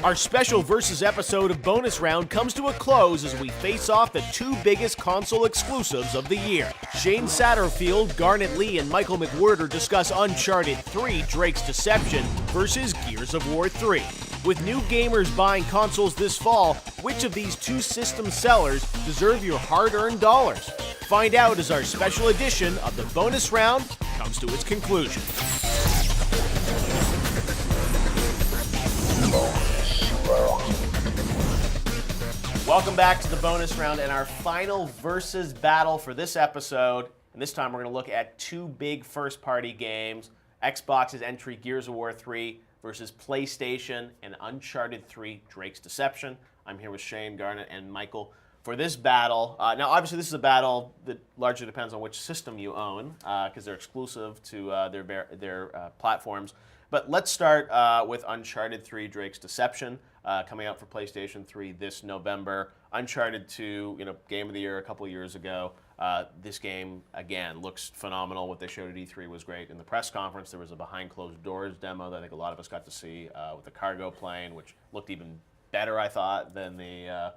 Our special Versus episode of Bonus Round comes to a close as we face off the two biggest console exclusives of the year. Shane Satterfield, Garnet Lee, and Michael McWhirter discuss Uncharted 3: Drake's Deception versus Gears of War 3. With new gamers buying consoles this fall, which of these two system sellers deserve your hard-earned dollars? Find out as our special edition of the Bonus Round comes to its conclusion. Welcome back to the Bonus Round and our final Versus battle for this episode. And this time we're going to look at two big first-party games. Xbox's entry Gears of War 3 versus PlayStation and Uncharted 3 Drake's Deception. I'm here with Shane, Garnet, and Michael for this battle. Now, obviously, this is a battle that largely depends on which system you own because they're exclusive to their platforms. But let's start with Uncharted 3 Drake's Deception. Coming out for PlayStation 3 this November. Uncharted 2, Game of the Year a couple years ago. This game, again, looks phenomenal. What they showed at E3 was great. In the press conference, there was a behind closed doors demo that I think a lot of us got to see with the cargo plane, which looked even better, I thought, than the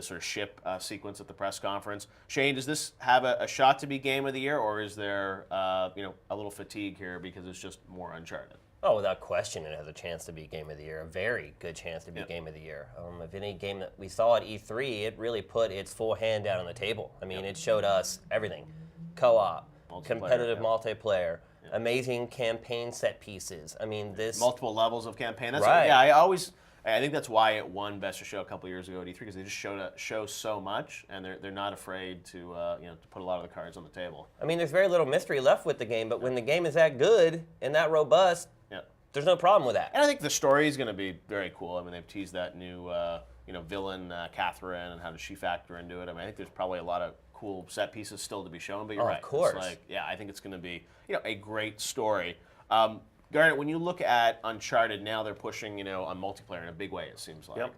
sort of ship sequence at the press conference. Shane, does this have a shot to be Game of the Year, or is there a little fatigue here because it's just more Uncharted? Oh, without question, it has a chance to be Game of the Year. A very good chance to be Game of the Year. If any game that we saw at E3, it really put its full hand down on the table. I mean, it showed us everything. Co-op, competitive multiplayer, amazing campaign set pieces. I mean, this... Multiple levels of campaign. That's right. I think that's why it won Best of Show a couple years ago at E3, because they just show so much, and they're not afraid to to put a lot of the cards on the table. I mean, there's very little mystery left with the game, but when the game is that good and that robust, there's no problem with that. And I think the story is going to be very cool. I mean, they've teased that new villain, Catherine, and how does she factor into it. I mean, I think there's probably a lot of cool set pieces still to be shown, but you're right. Of course. It's I think it's going to be a great story. Garnet, when you look at Uncharted, now they're pushing on multiplayer in a big way, it seems like. Yep.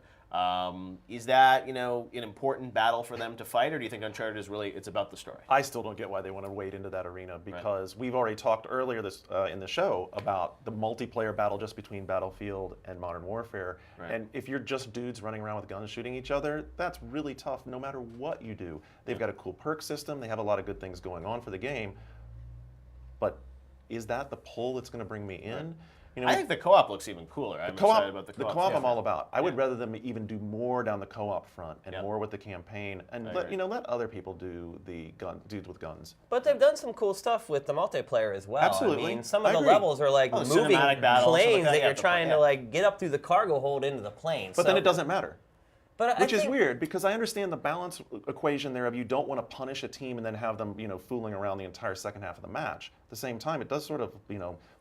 Is that an important battle for them to fight, or do you think Uncharted is really it's about the story? I still don't get why they want to wade into that arena, because we've already talked earlier in the show about the multiplayer battle just between Battlefield and Modern Warfare. Right. And if you're just dudes running around with guns shooting each other, that's really tough no matter what you do. They've got a cool perk system. They have a lot of good things going on for the game. But is that the pull that's going to bring me in? I think the co-op looks even cooler. I'm excited about the co-op. The co-op I'm all about. I would rather them even do more down the co-op front and more with the campaign, and let other people do the dudes with guns. But they've done some cool stuff with the multiplayer as well. Absolutely. I mean, some of the levels are like moving planes that you're trying to get up through the cargo hold into the plane. But then it doesn't matter. Which is think, weird, because I understand the balance equation there of you don't want to punish a team and then have them, fooling around the entire second half of the match. At the same time, it does sort of,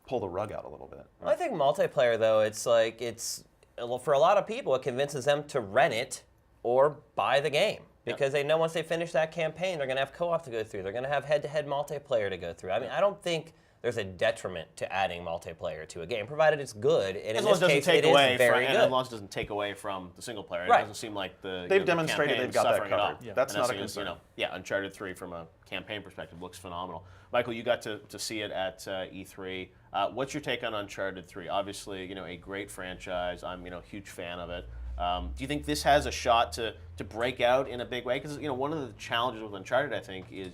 pull the rug out a little bit. Well, I think multiplayer, though, it's for a lot of people, it convinces them to rent it or buy the game. Because they know once they finish that campaign, they're going to have co-op to go through. They're going to have head-to-head multiplayer to go through. I mean, I don't think there's a detriment to adding multiplayer to a game, provided it's good. And in this case, it is very good. As long as it doesn't take away from the single player. It doesn't seem like they've demonstrated they've got that covered. Yeah. That's not a concern. Uncharted 3 from a campaign perspective looks phenomenal. Michael, you got to see it at E3. What's your take on Uncharted 3? Obviously, a great franchise. I'm a huge fan of it. Do you think this has a shot to break out in a big way? Because one of the challenges with Uncharted, I think, is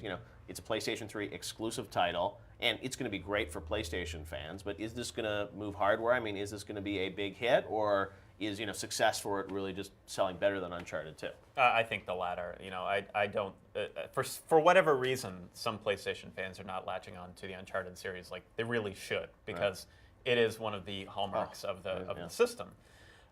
it's a PlayStation 3 exclusive title, and it's going to be great for PlayStation fans. But is this going to move hardware? I mean, is this going to be a big hit, or is success for it really just selling better than Uncharted 2? I think the latter. I don't. For whatever reason, some PlayStation fans are not latching on to the Uncharted series like they really should, because it is one of the hallmarks of the system.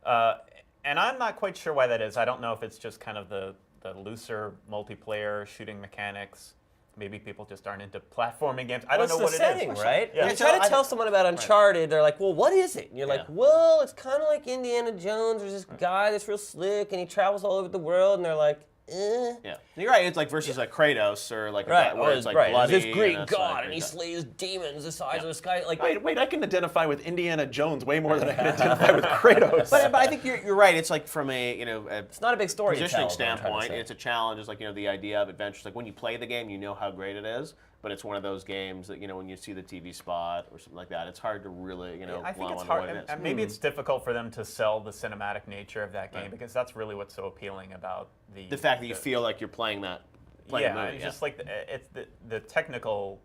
And I'm not quite sure why that is. I don't know if it's just kind of the looser multiplayer shooting mechanics. Maybe people just aren't into platforming games. I don't know what it is. It's the setting, right? Yeah. You try to tell someone about Uncharted, they're like, well, what is it? And you're like, well, it's kind of like Indiana Jones. There's this guy that's real slick, and he travels all over the world, and they're like, Yeah, you're right. It's like versus like Kratos or like where it's like bloody. This Greek god, and he slays demons the size of the sky. Like, wait! I can identify with Indiana Jones way more than I can identify with Kratos. But I think you're right. It's like from a it's not a big story positioning standpoint. It's a challenge. It's like the idea of adventure. Like when you play the game, you know how great it is. but it's one of those games that when you see the TV spot or something like that, it's hard to really I think it's wonder hard, what it is. and maybe it's difficult for them to sell the cinematic nature of that game because that's really what's so appealing about The fact that you feel like you're playing that. Playing a movie, it's just like it's the technical.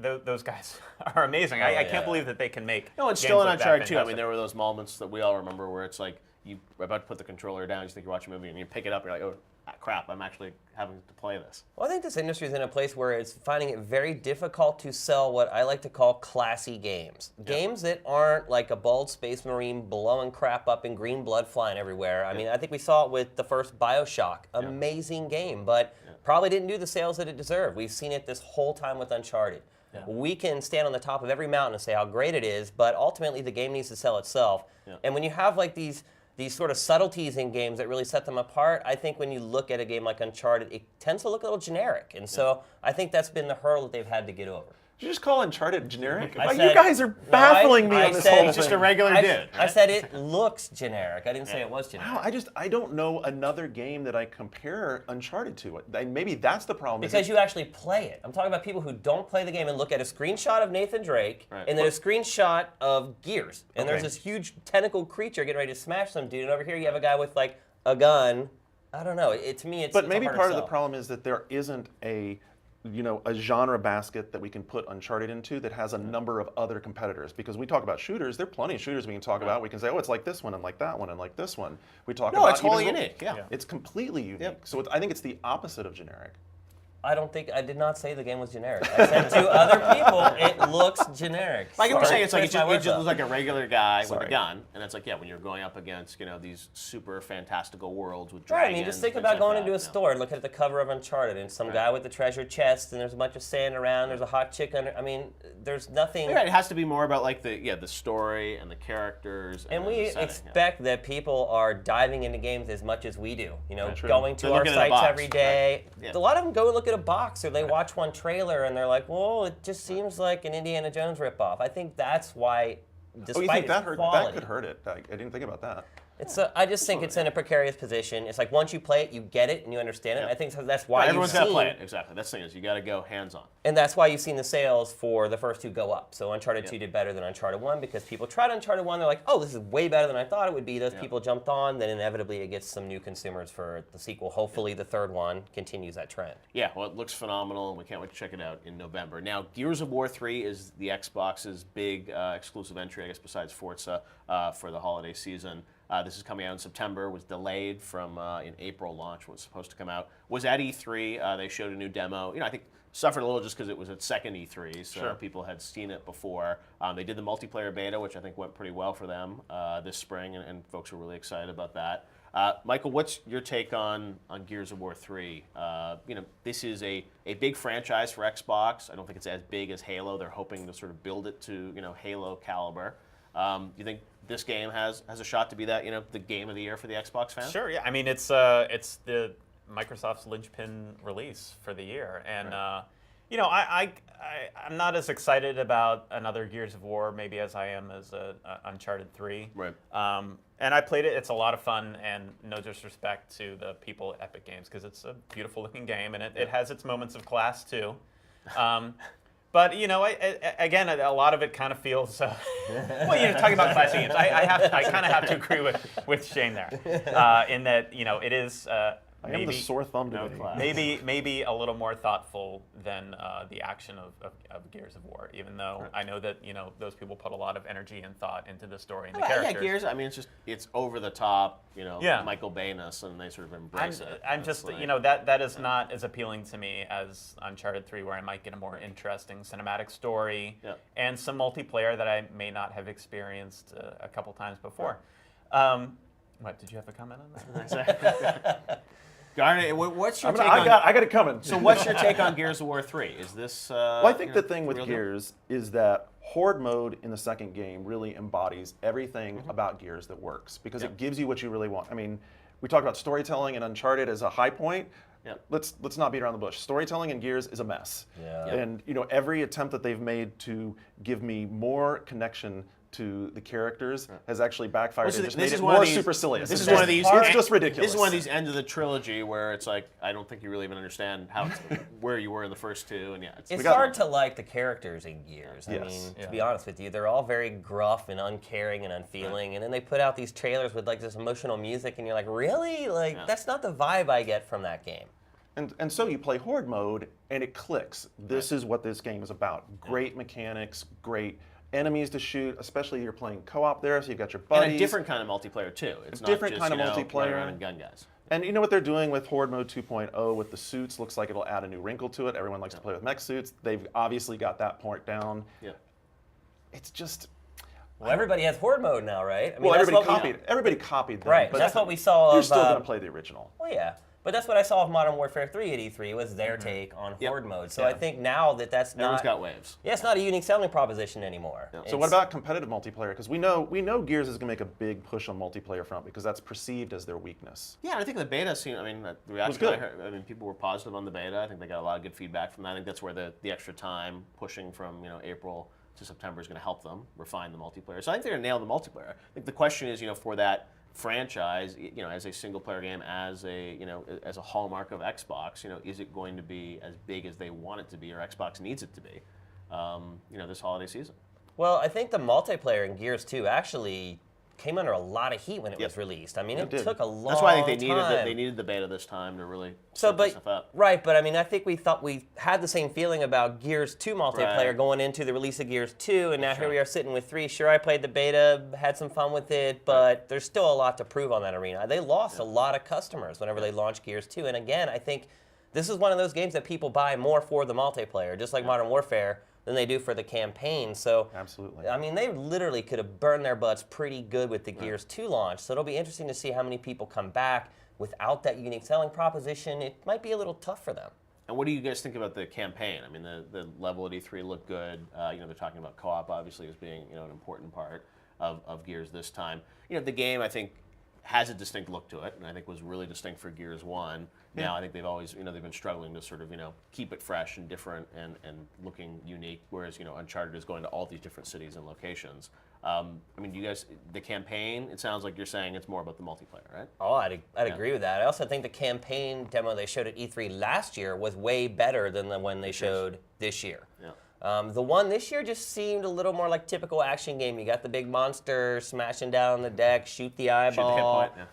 Those guys are amazing. I can't believe that they can make. No, it's games still in like that Uncharted 2. I mean, fantastic. there were those moments that we all remember where it's like you're about to put the controller down, you think you're watching a movie, and you pick it up, and you're like, oh, crap, I'm actually having to play this. Well, I think this industry is in a place where it's finding it very difficult to sell what I like to call classy games. Games that aren't like a bald space marine blowing crap up and green blood flying everywhere. I mean, I think we saw it with the first BioShock. Amazing game, but probably didn't do the sales that it deserved. We've seen it this whole time with Uncharted. We can stand on the top of every mountain and say how great it is, but ultimately the game needs to sell itself. And when you have like these sort of subtleties in games that really set them apart, I think when you look at a game like Uncharted, it tends to look a little generic. And so I think that's been the hurdle that they've had to get over. Did you just call Uncharted generic? I you said- guys are baffling me I on this said- whole He's Just a thing. regular dude. I said it looks generic. I didn't say it was generic. Wow, I don't know another game that I compare Uncharted to. Maybe that's the problem. Because you actually play it. I'm talking about people who don't play the game and look at a screenshot of Nathan Drake and then a screenshot of Gears. And there's this huge tentacle creature getting ready to smash some dude. And over here you have a guy with like a gun. I don't know. To me, it's But it's maybe harder part to of the sell. problem is that there isn't a genre basket that we can put Uncharted into that has a number of other competitors. Because we talk about shooters, there are plenty of shooters we can talk about. We can say, oh, it's like this one and like that one and like this one. We talk about it's wholly even- unique, yeah. It's completely unique. So I think it's the opposite of generic. I did not say the game was generic. I said to other people, it looks generic. Like I'm Sorry. saying, it's like Twist my it words just up. looks like a regular guy with a Sorry. gun, and it's like when you're going up against these super fantastical worlds with Right, dragons. I mean, just think things about like going that, into a store and looking at the cover of Uncharted and some guy with the treasure chest and there's a bunch of sand around, there's a hot chick under. I mean, there's nothing. Right, it has to be more about like the story and the characters. And then we the setting, expect that people are diving into games as much as we do. True. Going to They're our looking at a sites box, every day. right. Yeah. A lot of them go and look at a box or they watch one trailer and they're like, "Well, it just seems like an Indiana Jones ripoff." I think that's why, despite Oh, you think its that hurt? quality, That could hurt it. I didn't think about that. I just think it's in a precarious position. It's like once you play it, you get it and you understand it. And I think that's why Everyone's you've got to seen, play it. Exactly. That's the thing is you got to go hands on. and that's why you've seen the sales for the first two go up. So Uncharted 2 did better than Uncharted 1 because people tried Uncharted 1. They're like, oh, this is way better than I thought it would be. Those people jumped on. Then inevitably it gets some new consumers for the sequel. Hopefully the third one continues that trend. Yeah, well, it looks phenomenal, and we can't wait to check it out in November. Now, Gears of War 3 is the Xbox's big exclusive entry, I guess, besides Forza for the holiday season. This is coming out in September. Was delayed from in April launch. Was supposed to come out. Was at E3. They showed a new demo. I think suffered a little just because it was its second E3, so people had seen it before. They did the multiplayer beta, which I think went pretty well for them this spring, and folks were really excited about that. Michael, what's your take on Gears of War 3? This is a big franchise for Xbox. I don't think it's as big as Halo. They're hoping to sort of build it to Halo caliber. You think this game has a shot to be that the game of the year for the Xbox fans? Sure, yeah. I mean, it's the Microsoft's linchpin release for the year, and I'm not as excited about another Gears of War maybe as I am as Uncharted 3. Right. And I played it. It's a lot of fun, and no disrespect to the people at Epic Games because it's a beautiful looking game, and it has its moments of class too. But again, a lot of it kind of feels. Well, talking about classic games, I kind of have to agree with Shane there, in that it is I am the sore thumb today. maybe a little more thoughtful than the action of Gears of War. Even though I know that those people put a lot of energy and thought into the story and the characters. Yeah, Gears. I mean, it's over the top. Yeah. Michael Bay-ness, and they sort of embrace it. I'm It's just like- that is not as appealing to me as Uncharted 3, where I might get a more interesting cinematic story and some multiplayer that I may not have experienced a couple times before. What did you have a comment on that? Garnet, what's your take I on? got it coming. So, what's your take on Gears of War 3? Is this? Well, I think the thing with real deal? Gears is that Horde mode in the second game really embodies everything about Gears that works because it gives you what you really want. I mean, we talked about storytelling in Uncharted as a high point. Let's not beat around the bush. Storytelling in Gears is a mess. Yeah. And every attempt that they've made to give me more connection to the characters has actually backfired and just made This it is one of more these- supercilious. This is It's one of these. It's just ridiculous. This is one of these ends of the trilogy where it's like I don't think you really even understand how where you were in the first two, and yeah, It's got hard to like the characters in Gears. I Yes. mean, to be honest with you, they're all very gruff and uncaring and unfeeling. And then they put out these trailers with like this emotional music, and you're like, really? Like that's not the vibe I get from that game. And so you play Horde mode, and it clicks. This is what this game is about. Great mechanics, great enemies to shoot, especially you're playing co-op there, so you've got your buddies. and a different kind of multiplayer too. It's not different just, kind of run multiplayer. around and gun guys. And you know what they're doing with Horde Mode 2.0 with the suits? Looks like it'll add a new wrinkle to it. Everyone likes to play with mech suits. They've obviously got that part down. Yeah. It's just... Well, everybody has Horde mode now, right? I mean, Well, that's everybody what we- copied. Everybody copied them. Right, but that's what we saw You're of, still going to play the original. Well, yeah. But that's what I saw of Modern Warfare 3 at E3 was their take on Yep. Horde mode. So Yeah. I think now that that's Everyone's not... got waves. Yeah, it's not a unique selling proposition anymore. Yeah. So what about competitive multiplayer? Because we know Gears is going to make a big push on multiplayer front because that's perceived as their weakness. Yeah, I think the beta seemed. I mean, the reaction good. I heard. I mean, people were positive on the beta. I think they got a lot of good feedback from that. I think that's where the extra time pushing from April to September is going to help them refine the multiplayer. So I think they're going to nail the multiplayer. I think the question is, for that franchise, as a single player game, as a as a hallmark of Xbox, is it going to be as big as they want it to be, or Xbox needs it to be, this holiday season? Well, I think the multiplayer in Gears 2 actually came under a lot of heat when it Yep. was released. I mean, it did. took a long That's why I think time. they needed the beta this time to really So, set this stuff up. right, but I mean, I think we thought we had the same feeling about Gears 2 multiplayer Right. going into the release of Gears 2, and now Sure. here we are sitting with 3. Sure, I played the beta, had some fun with it, but there's still a lot to prove on that arena. They lost a lot of customers whenever they launched Gears 2, and again, I think this is one of those games that people buy more for the multiplayer, just like Modern Warfare, than they do for the campaign. So, Absolutely. I mean, they literally could have burned their butts pretty good with the Gears 2 launch. So it'll be interesting to see how many people come back without that unique selling proposition. It might be a little tough for them. And what do you guys think about the campaign? I mean, the level at E3 looked good. They're talking about co-op obviously as being an important part of Gears this time. The game I think has a distinct look to it, and I think was really distinct for Gears 1. Now I think they've always, they've been struggling to sort of, keep it fresh and different and looking unique, whereas, Uncharted is going to all these different cities and locations. I mean, you guys, the campaign, it sounds like you're saying it's more about the multiplayer, right? Oh, I'd agree with that. I also think the campaign demo they showed at E3 last year was way better than the one they showed this year. Yeah. The one this year just seemed a little more like typical action game. You got the big monster smashing down the deck, shoot the Shoot the hit eyeball. point, yeah.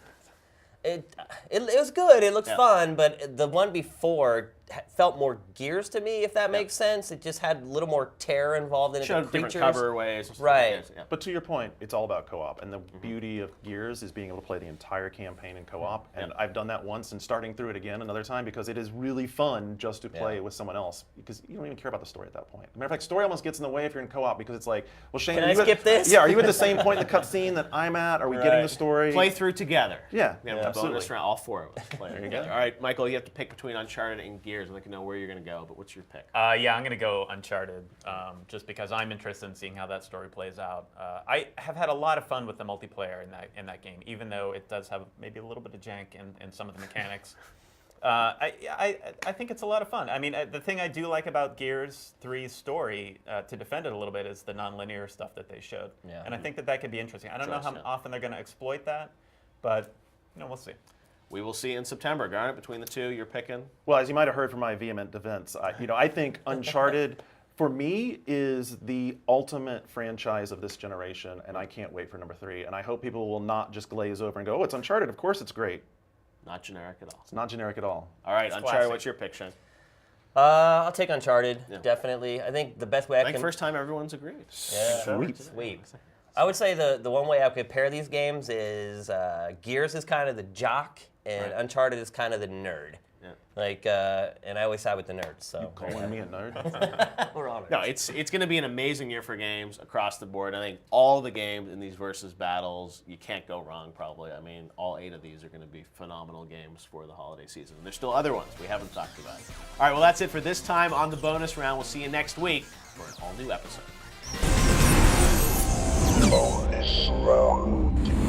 It was good. It looked Yeah. fun, but the one before felt more Gears to me, if that makes sense. It just had a little more terror involved in it. Showed the different creatures. cover ways. and stuff Right. like that, yeah. But to your point, it's all about co-op, and the beauty of Gears is being able to play the entire campaign in co-op. And Yeah. I've done that once, and starting through it again another time because it is really fun just to play with someone else because you don't even care about the story at that point. Matter of fact, story almost gets in the way if you're in co-op because it's like, well, Shane, Can are I you skip at, this? Yeah, are you at the same point in the cutscene that I'm at? Are we getting the Right. story? Play through together. Yeah, Yeah, absolutely. bonus round, all four of us playing you together. go. All right, Michael, you have to pick between Uncharted and Gears. I'd like to know where you're going to go, but what's your pick? Yeah, I'm going to go Uncharted, just because I'm interested in seeing how that story plays out. I have had a lot of fun with the multiplayer in that game, even though it does have maybe a little bit of jank in some of the mechanics. I think it's a lot of fun. I mean, the thing I do like about Gears 3's story, to defend it a little bit, is the non-linear stuff that they showed. Yeah. And I think that could be interesting. I don't know how Yeah. often they're going to exploit that, but we'll see. We will see in September. Garnet, between the two, you're picking? Well, as you might have heard from my vehement defense, I think Uncharted, for me, is the ultimate franchise of this generation, and I can't wait for number 3. And I hope people will not just glaze over and go, "Oh, it's Uncharted. Of course, it's great." Not generic at all. It's not generic at all. All right, It's Uncharted, classic. what's your pick, Shane? I'll take Uncharted, Yeah. definitely. I think the best way I think first time everyone's agreed. Sweet. Sweet. I would say the one way I would compare these games is Gears is kind of the jock, and Right. Uncharted is kind of the nerd. Yeah. Like, and I always side with the nerds. So Calling me a nerd? we're on it. No, it's going to be an amazing year for games across the board. I think all the games in these versus battles, you can't go wrong probably. I mean, all 8 of these are going to be phenomenal games for the holiday season. And there's still other ones we haven't talked about. All right, well, that's it for this time on the bonus round. We'll see you next week for an all-new episode. Bonus round.